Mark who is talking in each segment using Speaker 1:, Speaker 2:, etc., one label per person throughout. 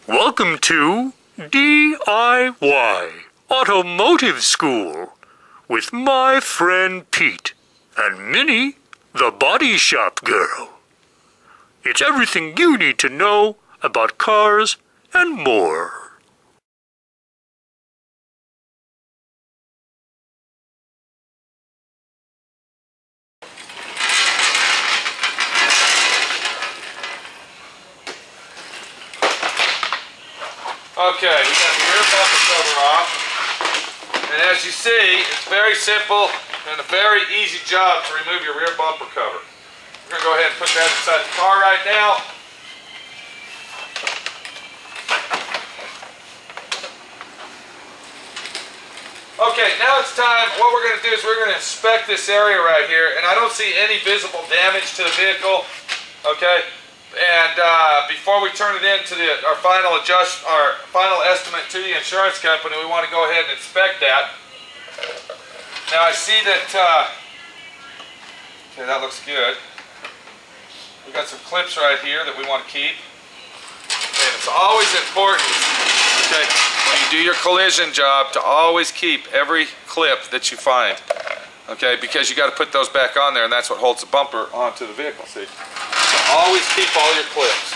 Speaker 1: Welcome to D.I.Y. Automotive School with my friend Pete and Minnie, the body shop girl. It's everything you need to know about cars and more.
Speaker 2: Okay, we got the rear bumper cover off, and as you see, it's very simple and a very easy job to remove your rear bumper cover. We're going to go ahead and put that inside the car right now. Okay, now it's time. What we're going to do is we're going to inspect this area right here, and I don't see any visible damage to the vehicle. Okay. And before we turn it in to our final estimate to the insurance company, we want to go ahead and inspect that. Now I see that, okay, that looks good. We've got some clips right here that we want to keep. And it's always important, okay, when you do your collision job, to always keep every clip that you find. Okay, because you got to put those back on there, and that's what holds the bumper onto the vehicle, see? So always keep all your clips.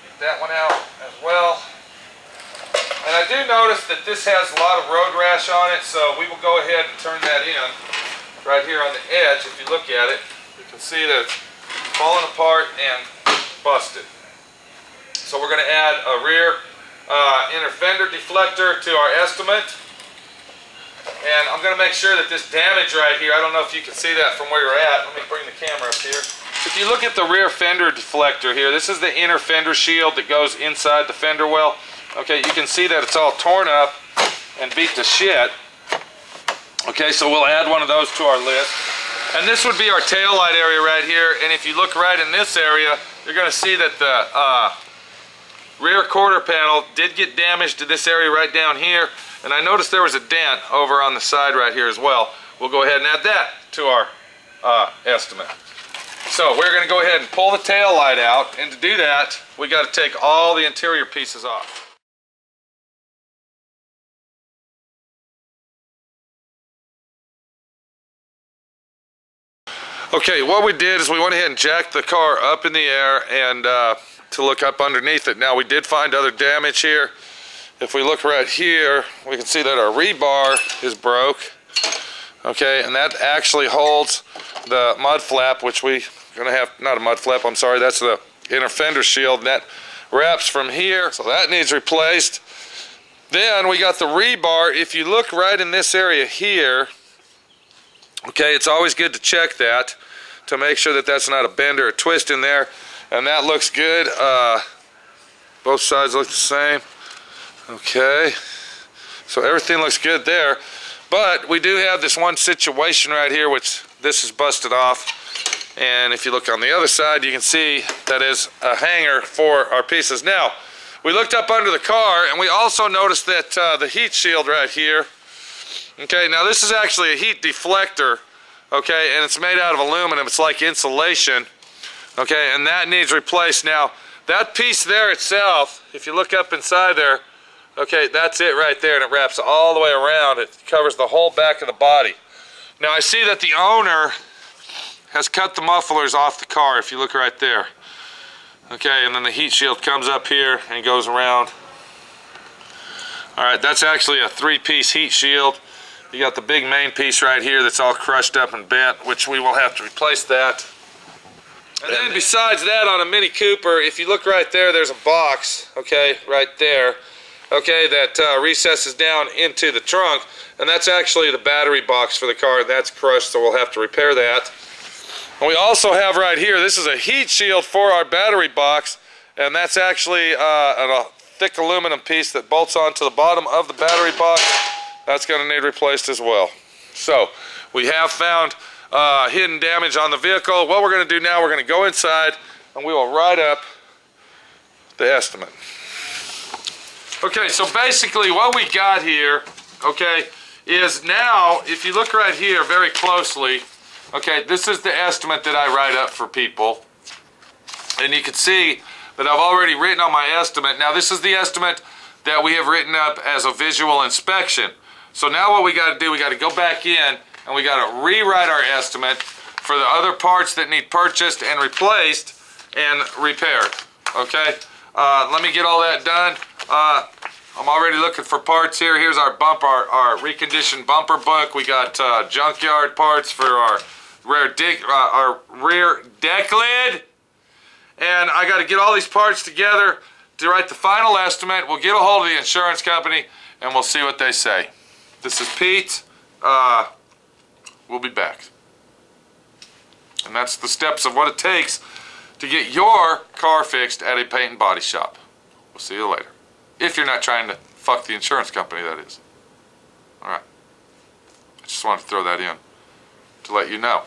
Speaker 2: Get that one out as well. And I do notice that this has a lot of road rash on it, so we will go ahead and turn that in right here on the edge. If you look at it, you can see that it's falling apart and busted. So we're going to add a rear inner fender deflector to our estimate. And I'm going to make sure that this damage right here, I don't know if you can see that from where you're at. Let me bring the camera up here. If you look at the rear fender deflector here, this is the inner fender shield that goes inside the fender well. Okay, you can see that it's all torn up and beat to shit. Okay, so we'll add one of those to our list. And this would be our tail light area right here. And if you look right in this area, you're going to see that the rear quarter panel did get damaged to this area right down here. And I noticed there was a dent over on the side right here as well. We'll go ahead and add that to our estimate. So we're going to go ahead and pull the tail light out, and to do that, we got to take all the interior pieces off. Okay, what we did is we went ahead and jacked the car up in the air and to look up underneath it. Now we did find other damage here. If we look right here, we can see that our rebar is broke. Okay, and that actually holds the mud flap, which we're gonna have, not a mud flap, I'm sorry, that's the inner fender shield, and that wraps from here, so that needs replaced. Then we got the rebar. If you look right in this area here, okay, it's always good to check that to make sure that that's not a bend or a twist in there, and that looks good. Both sides look the same. Okay, so everything looks good there, but we do have this one situation right here, which this is busted off, and if you look on the other side, you can see that is a hanger for our pieces. Now, we looked up under the car, and we also noticed that the heat shield right here, okay, now this is actually a heat deflector, okay, and it's made out of aluminum. It's like insulation, okay, and that needs replaced. Now, that piece there itself, if you look up inside there, okay, that's it right there, and it wraps all the way around. It covers the whole back of the body. Now I see that the owner has cut the mufflers off the car, if you look right there. Okay, and then the heat shield comes up here and goes around. Alright, that's actually a 3-piece heat shield. You got the big main piece right here that's all crushed up and bent, which we will have to replace that. And then besides that, on a Mini Cooper, if you look right there, there's a box, okay, right there. Okay, that recesses down into the trunk, and that's actually the battery box for the car. That's crushed, so we'll have to repair that. And we also have right here, this is a heat shield for our battery box, and that's actually a thick aluminum piece that bolts onto the bottom of the battery box. That's going to need replaced as well. So we have found hidden damage on the vehicle. What we're going to do now, we're going to go inside and we will write up the estimate. Okay, so basically what we got here, okay, is now, if you look right here very closely, okay, this is the estimate that I write up for people. And you can see that I've already written on my estimate. Now this is the estimate that we have written up as a visual inspection. So now what we got to do, we got to go back in and we got to rewrite our estimate for the other parts that need purchased and replaced and repaired. Okay, let me get all that done. I'm already looking for parts here. Here's our bumper, our reconditioned bumper book. We got junkyard parts for our rear deck lid. And I got to get all these parts together to write the final estimate. We'll get a hold of the insurance company and we'll see what they say. This is Pete. We'll be back. And that's the steps of what it takes to get your car fixed at a paint and body shop. We'll see you later. If you're not trying to fuck the insurance company, that is. Alright. I just wanted to throw that in to let you know.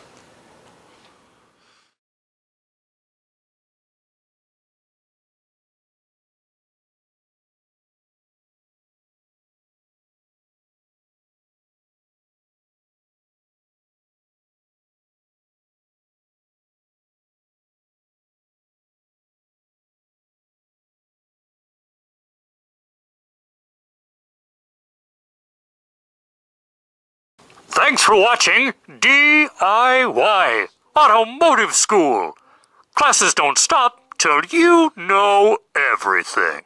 Speaker 1: Thanks for watching D.I.Y. Automotive School. Classes don't stop till you know everything.